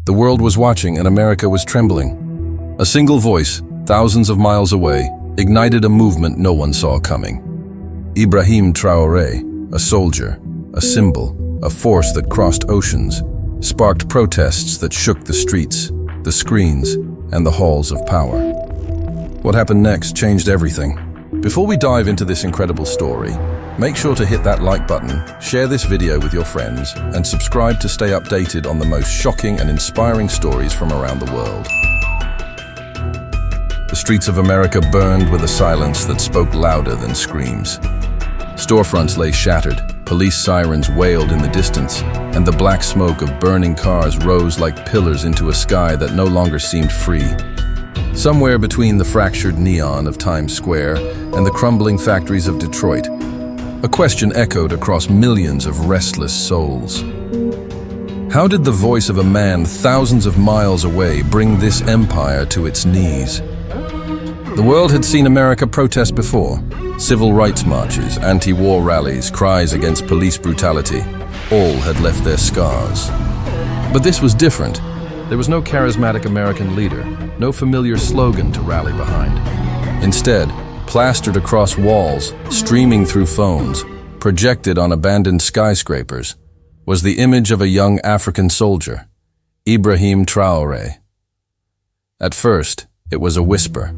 The world was watching and America was trembling. A single voice, thousands of miles away, ignited a movement no one saw coming. Ibrahim Traoré, a soldier, a symbol, a force that crossed oceans, sparked protests that shook the streets, the screens, and the halls of power. What happened next changed everything. Before we dive into this incredible story, make sure to hit that like button, share this video with your friends, and subscribe to stay updated on the most shocking and inspiring stories from around the world. The streets of America burned with a silence that spoke louder than screams. Storefronts lay shattered, police sirens wailed in the distance, and the black smoke of burning cars rose like pillars into a sky that no longer seemed free. Somewhere between the fractured neon of Times Square and the crumbling factories of Detroit, a question echoed across millions of restless souls. How did the voice of a man thousands of miles away bring this empire to its knees? The world had seen America protest before. Civil rights marches, anti-war rallies, cries against police brutality, all had left their scars. But this was different. There was no charismatic American leader, no familiar slogan to rally behind. Instead, plastered across walls, streaming through phones, projected on abandoned skyscrapers, was the image of a young African soldier, Ibrahim Traoré. At first, it was a whisper.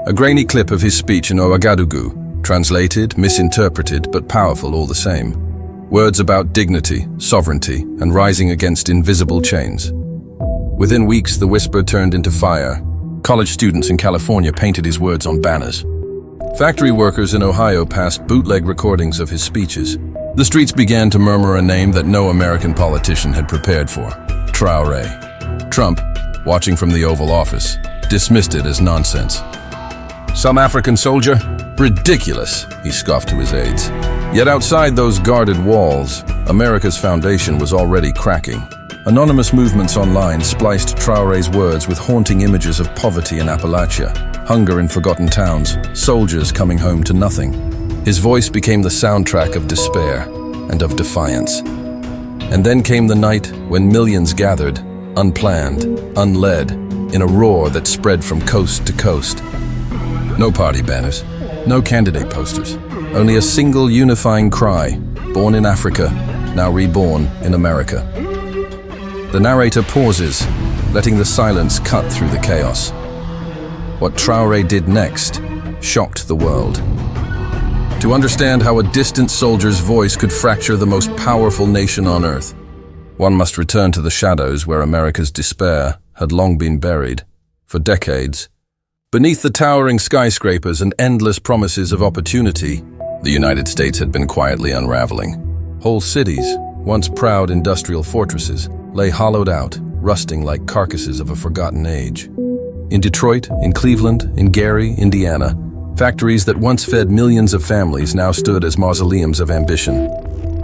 A grainy clip of his speech in Ouagadougou, translated, misinterpreted, but powerful all the same. Words about dignity, sovereignty, and rising against invisible chains. Within weeks, the whisper turned into fire. College students in California painted his words on banners. Factory workers in Ohio passed bootleg recordings of his speeches. The streets began to murmur a name that no American politician had prepared for: Traoré. Trump, watching from the Oval Office, dismissed it as nonsense. Some African soldier? Ridiculous, he scoffed to his aides. Yet outside those guarded walls, America's foundation was already cracking. Anonymous movements online spliced Traoré's words with haunting images of poverty in Appalachia, hunger in forgotten towns, soldiers coming home to nothing. His voice became the soundtrack of despair and of defiance. And then came the night when millions gathered, unplanned, unled, in a roar that spread from coast to coast. No party banners, no candidate posters, only a single unifying cry, born in Africa, now reborn in America. The narrator pauses, letting the silence cut through the chaos. What Traoré did next shocked the world. To understand how a distant soldier's voice could fracture the most powerful nation on earth, one must return to the shadows where America's despair had long been buried, for decades. Beneath the towering skyscrapers and endless promises of opportunity, the United States had been quietly unraveling. Whole cities, once proud industrial fortresses, lay hollowed out, rusting like carcasses of a forgotten age. In Detroit, in Cleveland, in Gary, Indiana, factories that once fed millions of families now stood as mausoleums of ambition.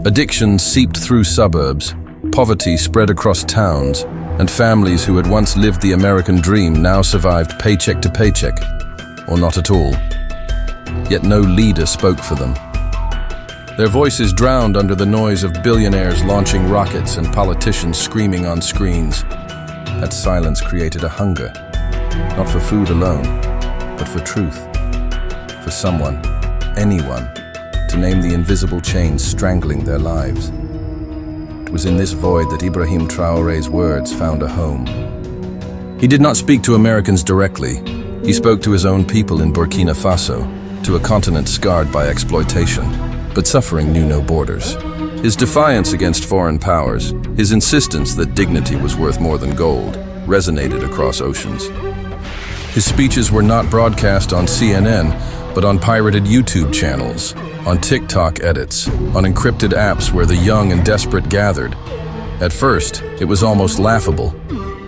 Addiction seeped through suburbs, poverty spread across towns, and families who had once lived the American dream now survived paycheck to paycheck, or not at all. Yet no leader spoke for them. Their voices drowned under the noise of billionaires launching rockets and politicians screaming on screens. That silence created a hunger, not for food alone, but for truth. For someone, anyone, to name the invisible chains strangling their lives. It was in this void that Ibrahim Traoré's words found a home. He did not speak to Americans directly. He spoke to his own people in Burkina Faso, to a continent scarred by exploitation, but suffering knew no borders. His defiance against foreign powers, his insistence that dignity was worth more than gold, resonated across oceans. His speeches were not broadcast on CNN, but on pirated YouTube channels, on TikTok edits, on encrypted apps where the young and desperate gathered. At first, it was almost laughable.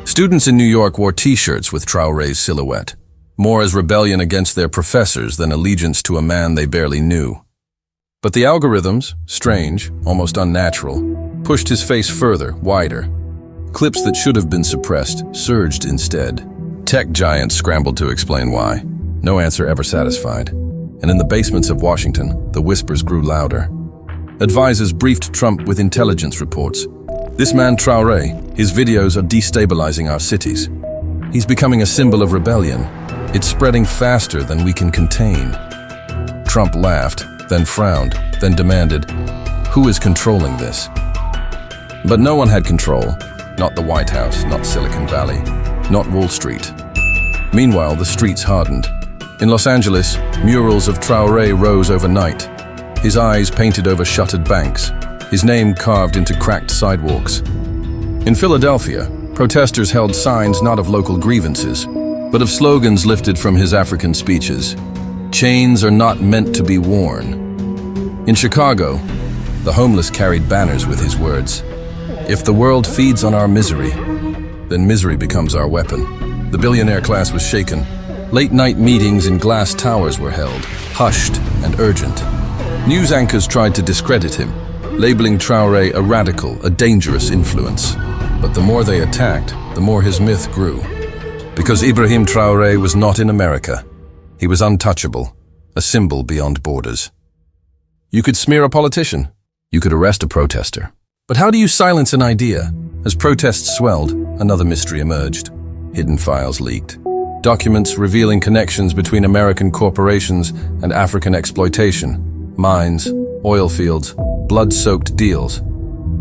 Students in New York wore t-shirts with Traoré's silhouette, more as rebellion against their professors than allegiance to a man they barely knew. But the algorithms, strange, almost unnatural, pushed his face further, wider. Clips that should have been suppressed surged instead. Tech giants scrambled to explain why. No answer ever satisfied. And in the basements of Washington, the whispers grew louder. Advisors briefed Trump with intelligence reports. This man Traoré, his videos are destabilizing our cities. He's becoming a symbol of rebellion. It's spreading faster than we can contain. Trump laughed, then frowned, then demanded, "Who is controlling this?" But no one had control. Not the White House, not Silicon Valley, not Wall Street. Meanwhile, the streets hardened. In Los Angeles, murals of Traoré rose overnight, his eyes painted over shuttered banks, his name carved into cracked sidewalks. In Philadelphia, protesters held signs not of local grievances, but of slogans lifted from his African speeches. Chains are not meant to be worn. In Chicago, the homeless carried banners with his words, "If the world feeds on our misery, then misery becomes our weapon." The billionaire class was shaken. Late-night meetings in glass towers were held, hushed and urgent. News anchors tried to discredit him, labeling Traoré a radical, a dangerous influence. But the more they attacked, the more his myth grew. Because Ibrahim Traoré was not in America. He was untouchable, a symbol beyond borders. You could smear a politician. You could arrest a protester. But how do you silence an idea? As protests swelled, another mystery emerged. Hidden files leaked. Documents revealing connections between American corporations and African exploitation. Mines, oil fields, blood-soaked deals.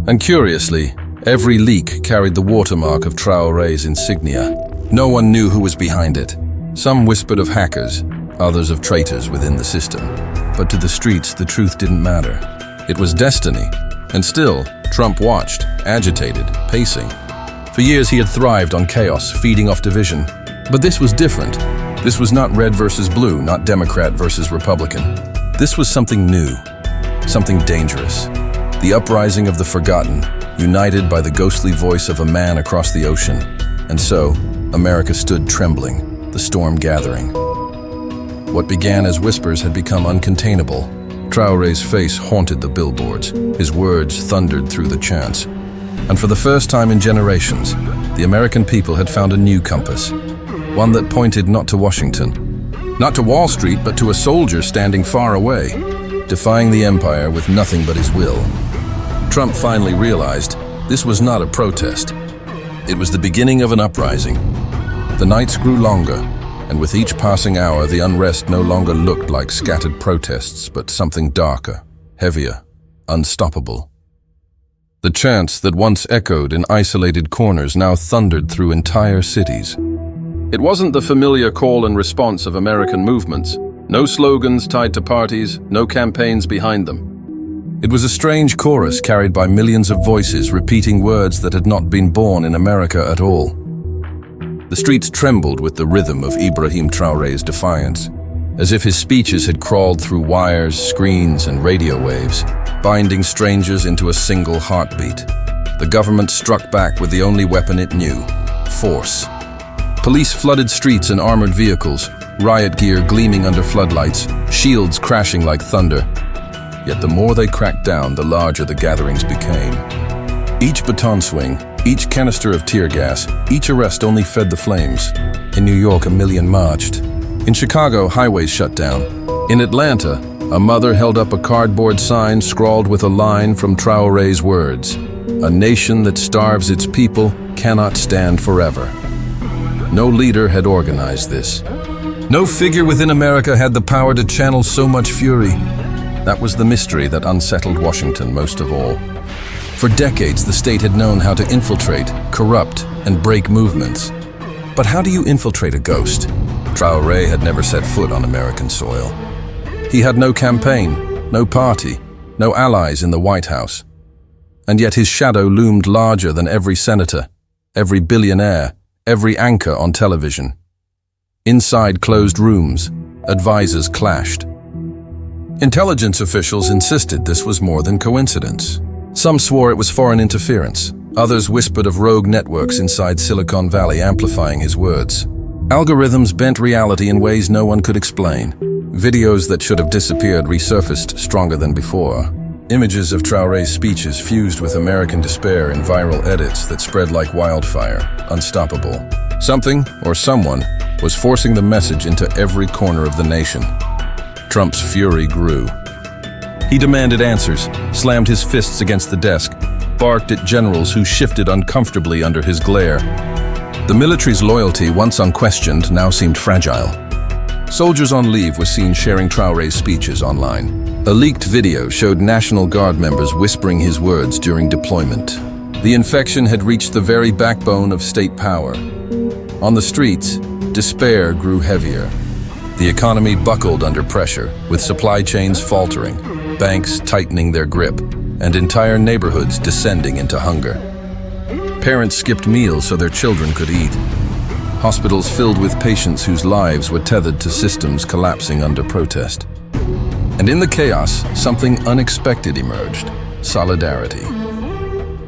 And curiously, every leak carried the watermark of Traoré's insignia. No one knew who was behind it. Some whispered of hackers, others of traitors within the system. But to the streets, the truth didn't matter. It was destiny. And still, Trump watched, agitated, pacing. For years he had thrived on chaos, feeding off division. But this was different. This was not red versus blue, not Democrat versus Republican. This was something new, something dangerous. The uprising of the forgotten, united by the ghostly voice of a man across the ocean. And so, America stood trembling, the storm gathering. What began as whispers had become uncontainable. Traoré's face haunted the billboards. His words thundered through the chants. And for the first time in generations, the American people had found a new compass. One that pointed not to Washington, not to Wall Street, but to a soldier standing far away, defying the empire with nothing but his will. Trump finally realized this was not a protest. It was the beginning of an uprising. The nights grew longer, and with each passing hour, the unrest no longer looked like scattered protests, but something darker, heavier, unstoppable. The chants that once echoed in isolated corners now thundered through entire cities. It wasn't the familiar call and response of American movements. No slogans tied to parties, no campaigns behind them. It was a strange chorus carried by millions of voices repeating words that had not been born in America at all. The streets trembled with the rhythm of Ibrahim Traoré's defiance, as if his speeches had crawled through wires, screens, and radio waves, binding strangers into a single heartbeat. The government struck back with the only weapon it knew: force. Police flooded streets in armored vehicles, riot gear gleaming under floodlights, shields crashing like thunder. Yet the more they cracked down, the larger the gatherings became. Each baton swing, each canister of tear gas, each arrest only fed the flames. In New York, a million marched. In Chicago, highways shut down. In Atlanta, a mother held up a cardboard sign scrawled with a line from Traoré's words: "A nation that starves its people cannot stand forever." No leader had organized this. No figure within America had the power to channel so much fury. That was the mystery that unsettled Washington most of all. For decades, the state had known how to infiltrate, corrupt, and break movements. But how do you infiltrate a ghost? Traoré had never set foot on American soil. He had no campaign, no party, no allies in the White House. And yet his shadow loomed larger than every senator, every billionaire, every anchor on television. Inside closed rooms, advisors clashed. Intelligence officials insisted this was more than coincidence. Some swore it was foreign interference. Others whispered of rogue networks inside Silicon Valley amplifying his words. Algorithms bent reality in ways no one could explain. Videos that should have disappeared resurfaced stronger than before. Images of Traoré's speeches fused with American despair in viral edits that spread like wildfire, unstoppable. Something, or someone, was forcing the message into every corner of the nation. Trump's fury grew. He demanded answers, slammed his fists against the desk. barked at generals who shifted uncomfortably under his glare. The military's loyalty, once unquestioned, now seemed fragile. Soldiers on leave were seen sharing Traoré's speeches online. A leaked video showed National Guard members whispering his words during deployment. The infection had reached the very backbone of state power. On the streets, despair grew heavier. The economy buckled under pressure, with supply chains faltering, banks tightening their grip, and entire neighborhoods descending into hunger. Parents skipped meals so their children could eat. Hospitals filled with patients whose lives were tethered to systems collapsing under protest. And in the chaos, something unexpected emerged: solidarity.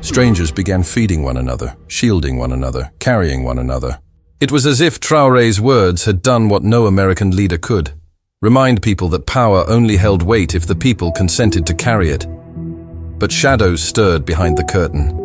Strangers began feeding one another, shielding one another, carrying one another. It was as if Traoré's words had done what no American leader could: remind people that power only held weight if the people consented to carry it. But shadows stirred behind the curtain.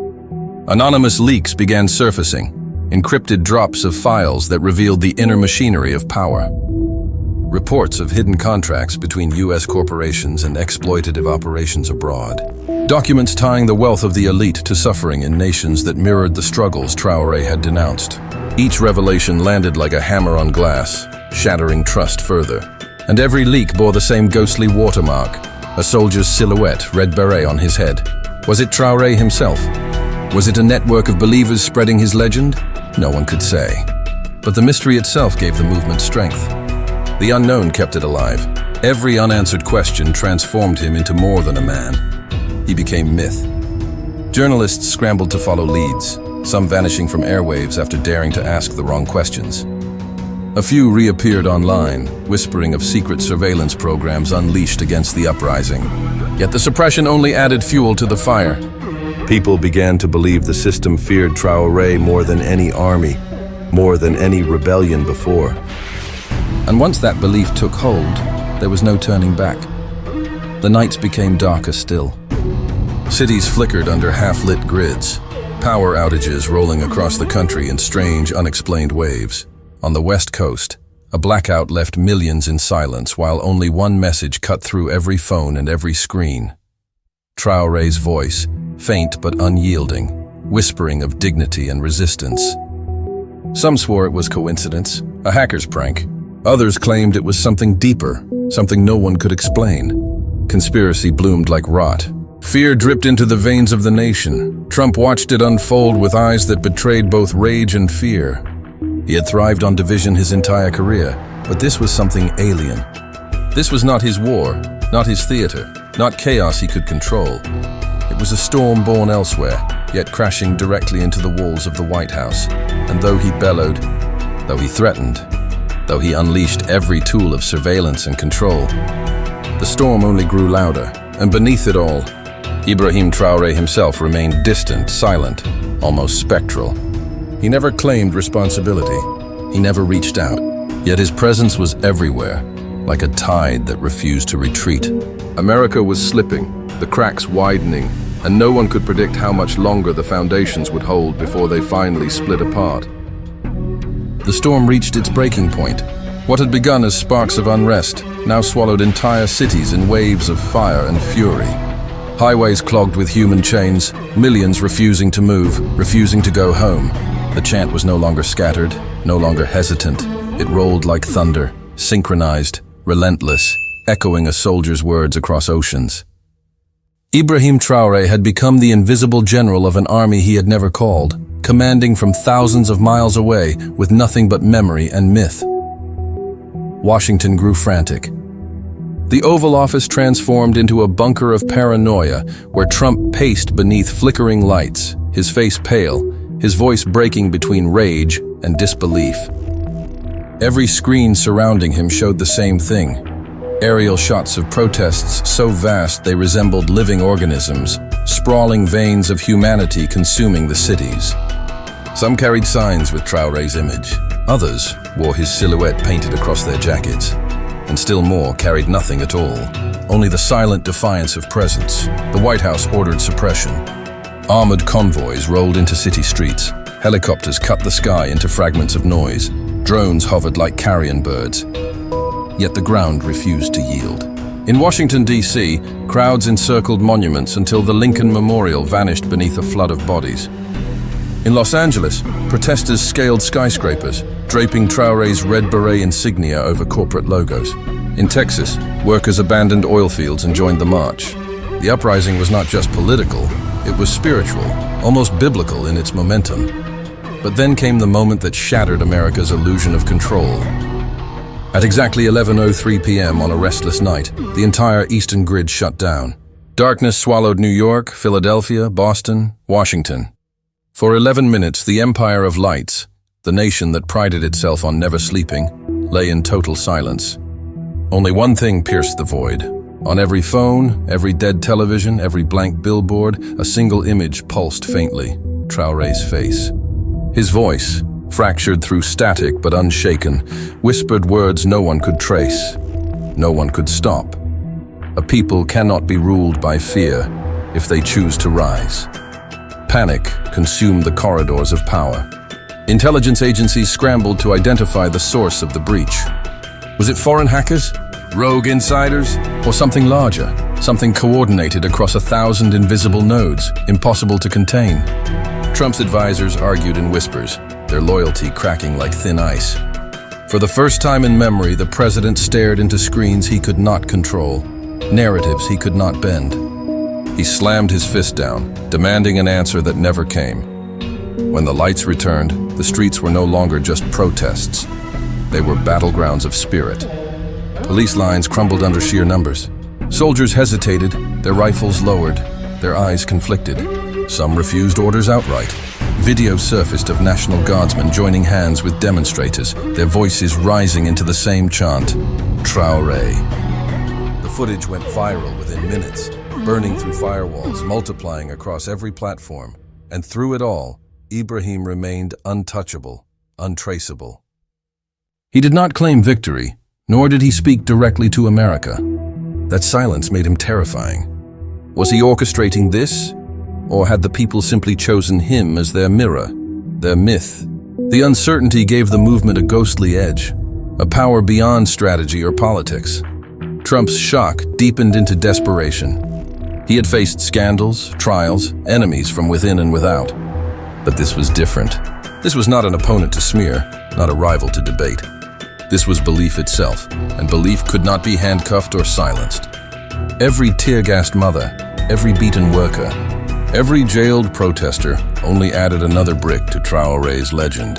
Anonymous leaks began surfacing, encrypted drops of files that revealed the inner machinery of power. Reports of hidden contracts between U.S. corporations and exploitative operations abroad. Documents tying the wealth of the elite to suffering in nations that mirrored the struggles Traoré had denounced. Each revelation landed like a hammer on glass, shattering trust further. And every leak bore the same ghostly watermark: a soldier's silhouette, red beret on his head. Was it Traoré himself? Was it a network of believers spreading his legend? No one could say. But the mystery itself gave the movement strength. The unknown kept it alive. Every unanswered question transformed him into more than a man. He became myth. Journalists scrambled to follow leads, some vanishing from airwaves after daring to ask the wrong questions. A few reappeared online, whispering of secret surveillance programs unleashed against the uprising. Yet the suppression only added fuel to the fire. People began to believe the system feared Traoré more than any army, more than any rebellion before. And once that belief took hold, there was no turning back. The nights became darker still. Cities flickered under half-lit grids, power outages rolling across the country in strange, unexplained waves. On the West Coast, a blackout left millions in silence while only one message cut through every phone and every screen. Traoré's voice, faint but unyielding, whispering of dignity and resistance. Some swore it was coincidence, a hacker's prank. Others claimed it was something deeper, something no one could explain. Conspiracy bloomed like rot. Fear dripped into the veins of the nation. Trump watched it unfold with eyes that betrayed both rage and fear. He had thrived on division his entire career, but this was something alien. This was not his war, not his theater, not chaos he could control. It was a storm born elsewhere, yet crashing directly into the walls of the White House. And though he bellowed, though he threatened, though he unleashed every tool of surveillance and control, the storm only grew louder, and beneath it all, Ibrahim Traoré himself remained distant, silent, almost spectral. He never claimed responsibility. He never reached out. Yet his presence was everywhere, like a tide that refused to retreat. America was slipping, the cracks widening, and no one could predict how much longer the foundations would hold before they finally split apart. The storm reached its breaking point. What had begun as sparks of unrest now swallowed entire cities in waves of fire and fury. Highways clogged with human chains, millions refusing to move, refusing to go home. The chant was no longer scattered, no longer hesitant. It rolled like thunder, synchronized, relentless, echoing a soldier's words across oceans. Ibrahim Traoré had become the invisible general of an army he had never called, commanding from thousands of miles away with nothing but memory and myth. Washington grew frantic. The Oval Office transformed into a bunker of paranoia where Trump paced beneath flickering lights, his face pale, his voice breaking between rage and disbelief. Every screen surrounding him showed the same thing: aerial shots of protests so vast they resembled living organisms, sprawling veins of humanity consuming the cities. Some carried signs with Traoré's image. Others wore his silhouette painted across their jackets. And still more carried nothing at all, only the silent defiance of presence. The White House ordered suppression. Armored convoys rolled into city streets. Helicopters cut the sky into fragments of noise. Drones hovered like carrion birds. Yet the ground refused to yield. In Washington, D.C., crowds encircled monuments until the Lincoln Memorial vanished beneath a flood of bodies. In Los Angeles, protesters scaled skyscrapers, draping Traoré's red beret insignia over corporate logos. In Texas, workers abandoned oil fields and joined the march. The uprising was not just political, it was spiritual, almost biblical in its momentum. But then came the moment that shattered America's illusion of control. At exactly 11:03 p.m. on a restless night, the entire eastern grid shut down. Darkness swallowed New York, Philadelphia, Boston, Washington. For 11 minutes, the empire of lights, the nation that prided itself on never sleeping, lay in total silence. Only one thing pierced the void. On every phone, every dead television, every blank billboard, a single image pulsed faintly: Traoré's face. His voice, fractured through static but unshaken, whispered words no one could trace, no one could stop. A people cannot be ruled by fear if they choose to rise. Panic consumed the corridors of power. Intelligence agencies scrambled to identify the source of the breach. Was it foreign hackers, rogue insiders, or something larger, something coordinated across 1,000 invisible nodes, impossible to contain? Trump's advisors argued in whispers, their loyalty cracking like thin ice. For the first time in memory, the president stared into screens he could not control, narratives he could not bend. He slammed his fist down, demanding an answer that never came. When the lights returned, the streets were no longer just protests. They were battlegrounds of spirit. Police lines crumbled under sheer numbers. Soldiers hesitated, their rifles lowered, their eyes conflicted. Some refused orders outright. Video surfaced of National Guardsmen joining hands with demonstrators, their voices rising into the same chant: Traoré. The footage went viral within minutes, burning through firewalls, multiplying across every platform. And through it all, Ibrahim remained untouchable, untraceable. He did not claim victory, nor did he speak directly to America. That silence made him terrifying. Was he orchestrating this? Or had the people simply chosen him as their mirror, their myth? The uncertainty gave the movement a ghostly edge, a power beyond strategy or politics. Trump's shock deepened into desperation. He had faced scandals, trials, enemies from within and without. But this was different. This was not an opponent to smear, not a rival to debate. This was belief itself, and belief could not be handcuffed or silenced. Every tear-gassed mother, every beaten worker, every jailed protester only added another brick to Traoré's legend.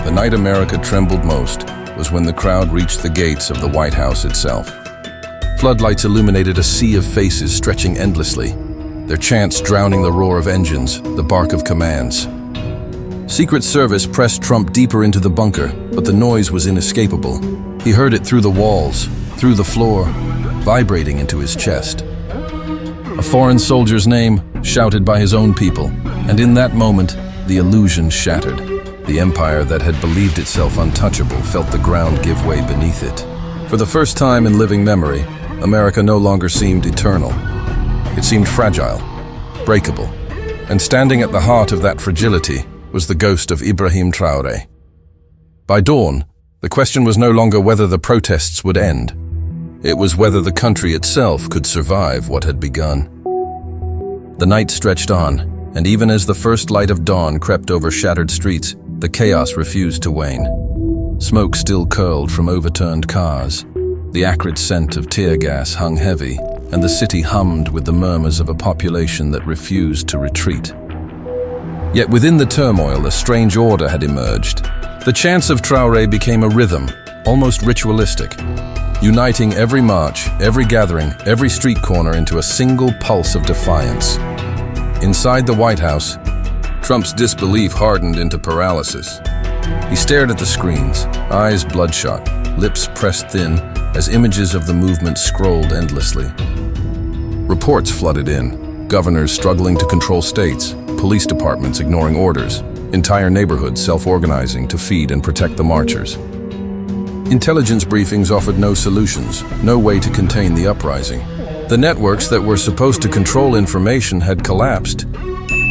The night America trembled most was when the crowd reached the gates of the White House itself. Floodlights illuminated a sea of faces stretching endlessly, their chants drowning the roar of engines, the bark of commands. Secret Service pressed Trump deeper into the bunker, but the noise was inescapable. He heard it through the walls, through the floor, vibrating into his chest. A foreign soldier's name, shouted by his own people, and in that moment, the illusion shattered. The empire that had believed itself untouchable felt the ground give way beneath it. For the first time in living memory, America no longer seemed eternal. It seemed fragile, breakable, and standing at the heart of that fragility was the ghost of Ibrahim Traoré. By dawn, the question was no longer whether the protests would end. It was whether the country itself could survive what had begun. The night stretched on, and even as the first light of dawn crept over shattered streets, the chaos refused to wane. Smoke still curled from overturned cars. The acrid scent of tear gas hung heavy, and the city hummed with the murmurs of a population that refused to retreat. Yet within the turmoil, a strange order had emerged. The chants of Traoré became a rhythm, almost ritualistic, uniting every march, every gathering, every street corner into a single pulse of defiance. Inside the White House, Trump's disbelief hardened into paralysis. He stared at the screens, eyes bloodshot, lips pressed thin, as images of the movement scrolled endlessly. Reports flooded in, governors struggling to control states, police departments ignoring orders, entire neighborhoods self-organizing to feed and protect the marchers. Intelligence briefings offered no solutions, no way to contain the uprising. The networks that were supposed to control information had collapsed.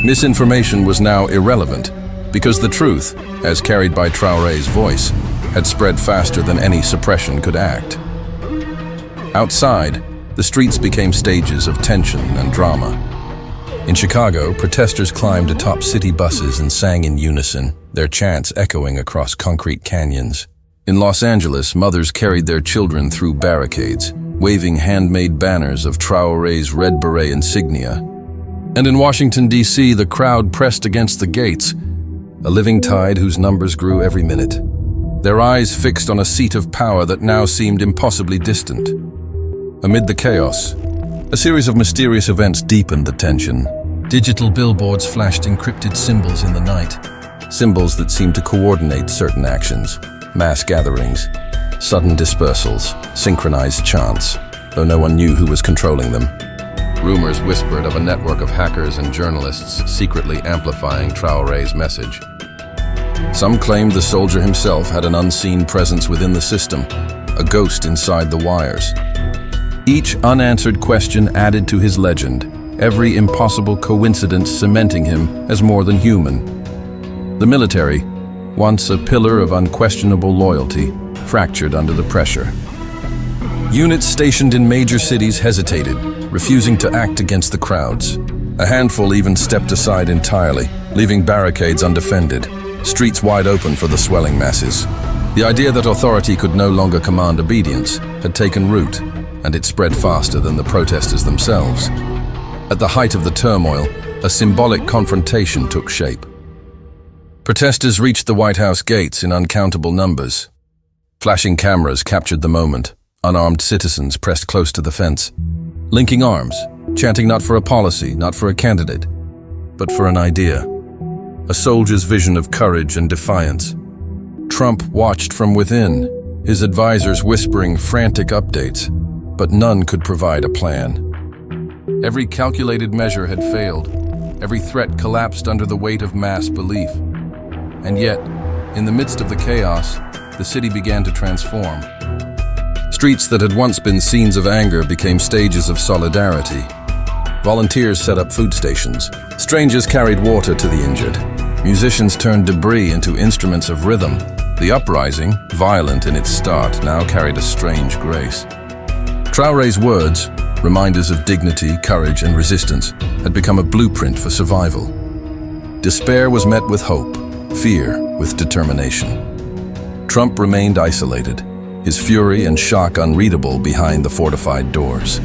Misinformation was now irrelevant, because the truth, as carried by Traoré's voice, had spread faster than any suppression could act. Outside, The streets became stages of tension and drama. In Chicago, protesters climbed atop city buses and sang in unison, their chants echoing across concrete canyons. In Los Angeles, mothers carried their children through barricades, waving handmade banners of Traoré's red beret insignia. And in Washington, D.C., the crowd pressed against the gates, a living tide whose numbers grew every minute, their eyes fixed on a seat of power that now seemed impossibly distant. Amid the chaos, a series of mysterious events deepened the tension. Digital billboards flashed encrypted symbols in the night, symbols that seemed to coordinate certain actions, mass gatherings, sudden dispersals, synchronized chants, though no one knew who was controlling them. Rumors whispered of a network of hackers and journalists secretly amplifying Traoré's message. Some claimed the soldier himself had an unseen presence within the system, a ghost inside the wires. Each unanswered question added to his legend, every impossible coincidence cementing him as more than human. The military, once a pillar of unquestionable loyalty, fractured under the pressure. Units stationed in major cities hesitated, refusing to act against the crowds. A handful even stepped aside entirely, leaving barricades undefended, streets wide open for the swelling masses. The idea that authority could no longer command obedience had taken root, and it spread faster than the protesters themselves. At the height of the turmoil, a symbolic confrontation took shape. Protesters reached the White House gates in uncountable numbers. Flashing cameras captured the moment. Unarmed citizens pressed close to the fence, linking arms, chanting not for a policy, not for a candidate, but for an idea. A soldier's vision of courage and defiance. Trump watched from within, his advisors whispering frantic updates, but none could provide a plan. Every calculated measure had failed. Every threat collapsed under the weight of mass belief. And yet, in the midst of the chaos, the city began to transform. Streets that had once been scenes of anger became stages of solidarity. Volunteers set up food stations. Strangers carried water to the injured. Musicians turned debris into instruments of rhythm. The uprising, violent in its start, now carried a strange grace. Traoré's words, reminders of dignity, courage, and resistance, had become a blueprint for survival. Despair was met with hope, fear with determination. Trump remained isolated, his fury and shock unreadable behind the fortified doors.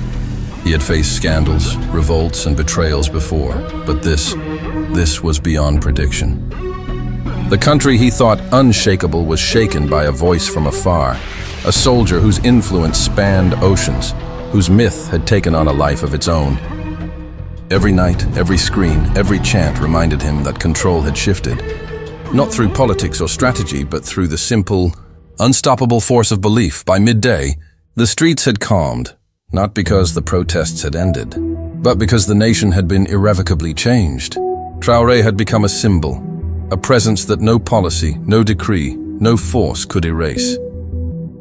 He had faced scandals, revolts, and betrayals before, but this was beyond prediction. The country he thought unshakable was shaken by a voice from afar, a soldier whose influence spanned oceans, whose myth had taken on a life of its own. Every night, every screen, every chant reminded him that control had shifted, not through politics or strategy, but through the simple, unstoppable force of belief. By midday, the streets had calmed, not because the protests had ended, but because the nation had been irrevocably changed. Traoré had become a symbol, a presence that no policy, no decree, no force could erase.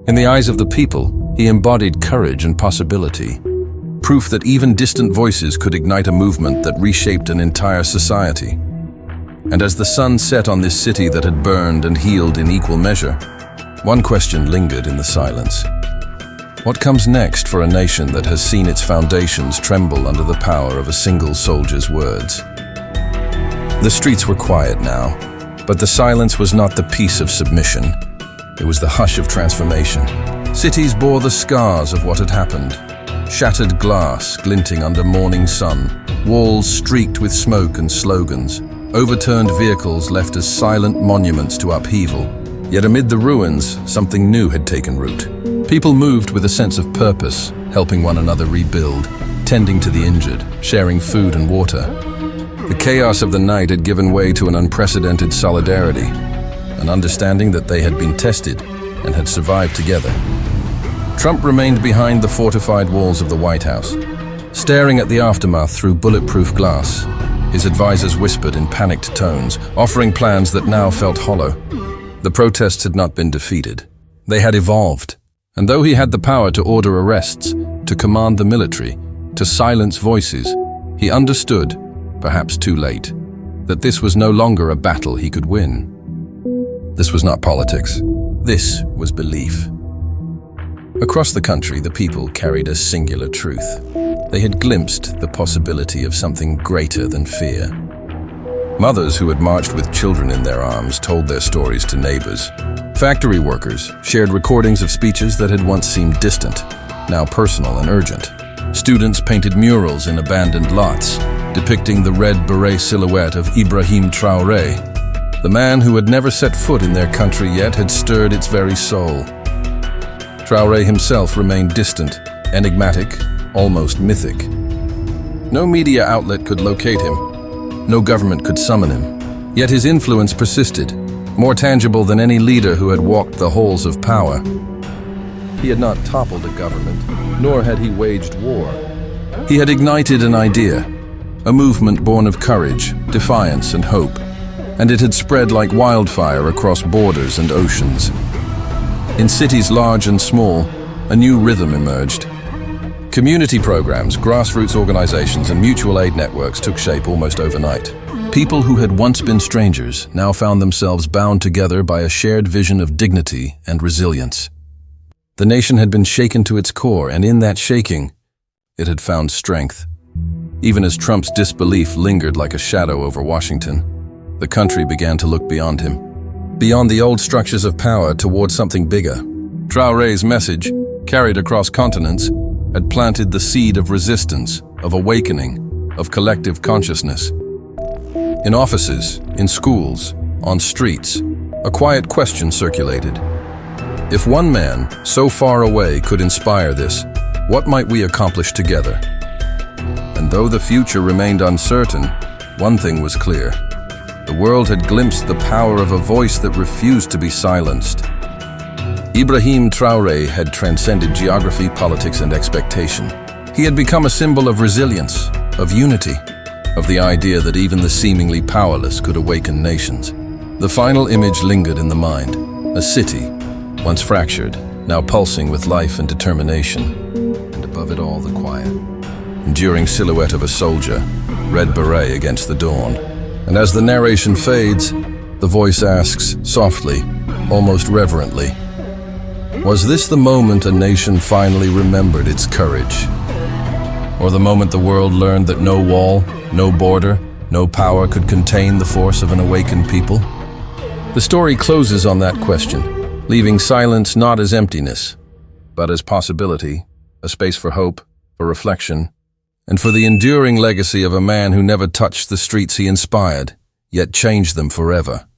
In the eyes of the people, he embodied courage and possibility, proof that even distant voices could ignite a movement that reshaped an entire society. And as the sun set on this city that had burned and healed in equal measure, one question lingered in the silence. What comes next for a nation that has seen its foundations tremble under the power of a single soldier's words? The streets were quiet now, but the silence was not the peace of submission. It was the hush of transformation. Cities bore the scars of what had happened. Shattered glass glinting under morning sun, walls streaked with smoke and slogans, overturned vehicles left as silent monuments to upheaval. Yet amid the ruins, something new had taken root. People moved with a sense of purpose, helping one another rebuild, tending to the injured, sharing food and water. The chaos of the night had given way to an unprecedented solidarity, an understanding that they had been tested and had survived together. Trump remained behind the fortified walls of the White House, staring at the aftermath through bulletproof glass. His advisors whispered in panicked tones, offering plans that now felt hollow. The protests had not been defeated. They had evolved. And though he had the power to order arrests, to command the military, to silence voices, he understood, perhaps too late, that this was no longer a battle he could win. This was not politics. This was belief. Across the country, the people carried a singular truth. They had glimpsed the possibility of something greater than fear. Mothers who had marched with children in their arms told their stories to neighbors. Factory workers shared recordings of speeches that had once seemed distant, now personal and urgent. Students painted murals in abandoned lots, depicting the red beret silhouette of Ibrahim Traoré. The man who had never set foot in their country yet had stirred its very soul. Traoré himself remained distant, enigmatic, almost mythic. No media outlet could locate him. No government could summon him. Yet his influence persisted, more tangible than any leader who had walked the halls of power. He had not toppled a government, nor had he waged war. He had ignited an idea, a movement born of courage, defiance, and hope, and it had spread like wildfire across borders and oceans. In cities large and small, a new rhythm emerged. Community programs, grassroots organizations, and mutual aid networks took shape almost overnight. People who had once been strangers now found themselves bound together by a shared vision of dignity and resilience. The nation had been shaken to its core, and in that shaking, it had found strength. Even as Trump's disbelief lingered like a shadow over Washington, the country began to look beyond him, beyond the old structures of power toward something bigger. Traoré's message, carried across continents, had planted the seed of resistance, of awakening, of collective consciousness. In offices, in schools, on streets, a quiet question circulated. If one man, so far away, could inspire this, what might we accomplish together? And though the future remained uncertain, one thing was clear. The world had glimpsed the power of a voice that refused to be silenced. Ibrahim Traoré had transcended geography, politics, and expectation. He had become a symbol of resilience, of unity, of the idea that even the seemingly powerless could awaken nations. The final image lingered in the mind, a city, once fractured, now pulsing with life and determination, and above it all the quiet, enduring silhouette of a soldier, red beret against the dawn. And as the narration fades, the voice asks, softly, almost reverently, was this the moment a nation finally remembered its courage? Or the moment the world learned that no wall, no border, no power could contain the force of an awakened people? The story closes on that question, leaving silence not as emptiness, but as possibility, a space for hope, for reflection, and for the enduring legacy of a man who never touched the streets he inspired, yet changed them forever.